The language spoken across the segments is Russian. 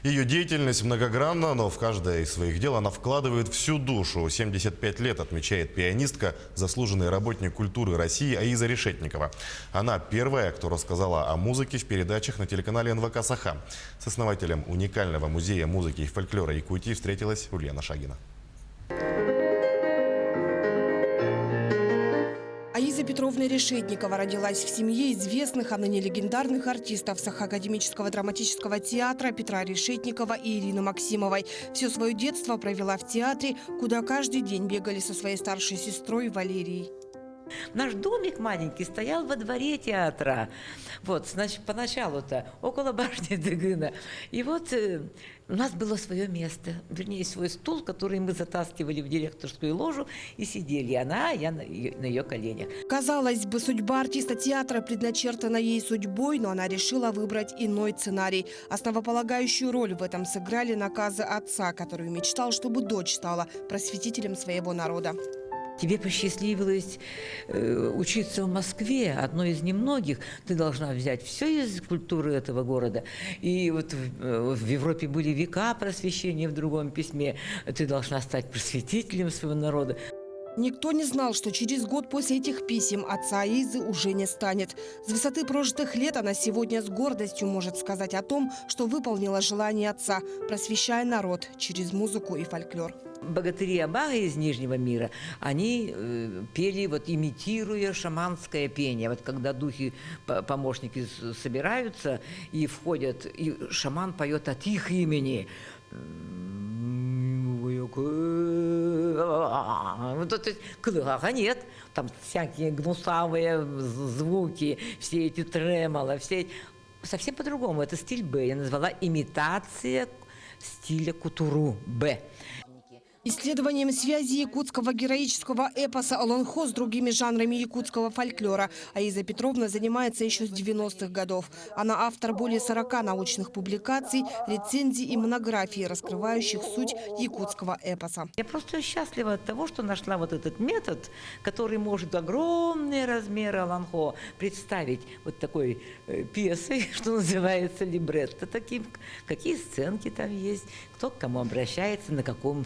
Ее деятельность многогранна, но в каждое из своих дел она вкладывает всю душу. 75 лет отмечает пианистка, заслуженный работник культуры России Аиза Решетникова. Она первая, кто рассказала о музыке в передачах на телеканале НВК «Саха». С основателем уникального музея музыки и фольклора Якутии встретилась Ульяна Шагина. Аиза Петровна Решетникова родилась в семье известных, а ныне легендарных артистов Сахакадемического драматического театра Петра Решетникова и Ирины Максимовой. Все свое детство провела в театре, куда каждый день бегали со своей старшей сестрой Валерией. Наш домик маленький стоял во дворе театра. Вот, значит, поначалу-то около башни Дыгына. И вот у нас было свое место, вернее, свой стул, который мы затаскивали в директорскую ложу и сидели. Она, я на ее коленях. Казалось бы, судьба артиста театра предначертана ей судьбой, но она решила выбрать иной сценарий. Основополагающую роль в этом сыграли наказы отца, который мечтал, чтобы дочь стала просветителем своего народа. Тебе посчастливилось учиться в Москве, одной из немногих. Ты должна взять все из культуры этого города. И вот в Европе были века просвещения в другом письме. Ты должна стать просветителем своего народа. Никто не знал, что через год после этих писем отца Аизы уже не станет. С высоты прожитых лет она сегодня с гордостью может сказать о том, что выполнила желание отца, просвещая народ через музыку и фольклор. Богатыри Абага из Нижнего мира, они пели, вот имитируя шаманское пение. Вот когда духи, помощники собираются и входят, и шаман поет от их имени. Вот это клыга нет, там всякие гнусавые звуки, все эти тремоло, все совсем по-другому. Это стиль Б. Я назвала имитация стиля кутуру Б. Исследованием связи якутского героического эпоса «Аланхо» с другими жанрами якутского фольклора Аиза Петровна занимается еще с 90-х годов. Она автор более 40 научных публикаций, рецензий и монографий, раскрывающих суть якутского эпоса. Я просто счастлива от того, что нашла вот этот метод, который может огромные размеры Аланхо представить вот такой пьесой, что называется либретто, таким, какие сценки там есть, кто к кому обращается, на каком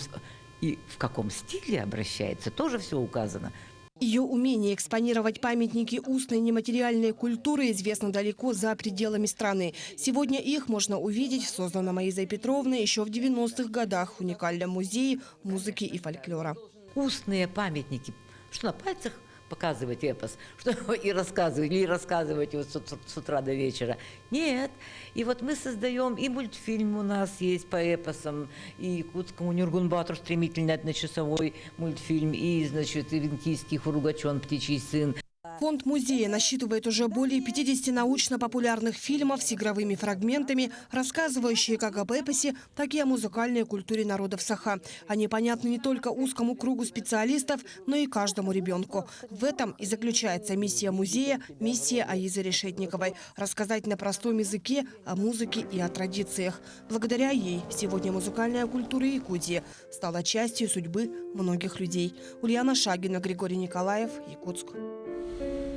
и в каком стиле обращается, тоже все указано. Ее умение экспонировать памятники устной нематериальной культуры известно далеко за пределами страны. Сегодня их можно увидеть в созданном Аизой Петровной еще в 90-х годах уникальном музее музыки и фольклора. Устные памятники, что на пальцах показывать эпос, что и рассказывать, или рассказывать его с утра до вечера. Нет. И вот мы создаем, и мультфильм у нас есть по эпосам, и якутскому Нюргунбатру стремительный одночасовой мультфильм, и, значит, и венкийский Хуругачон, птичий сын. Фонд музея насчитывает уже более 50 научно-популярных фильмов с игровыми фрагментами, рассказывающие как об эпосе, так и о музыкальной культуре народов Саха. Они понятны не только узкому кругу специалистов, но и каждому ребенку. В этом и заключается миссия музея, миссия Аизы Решетниковой – рассказать на простом языке о музыке и о традициях. Благодаря ей сегодня музыкальная культура Якутии стала частью судьбы многих людей. Ульяна Шагина, Григорий Николаев, Якутск.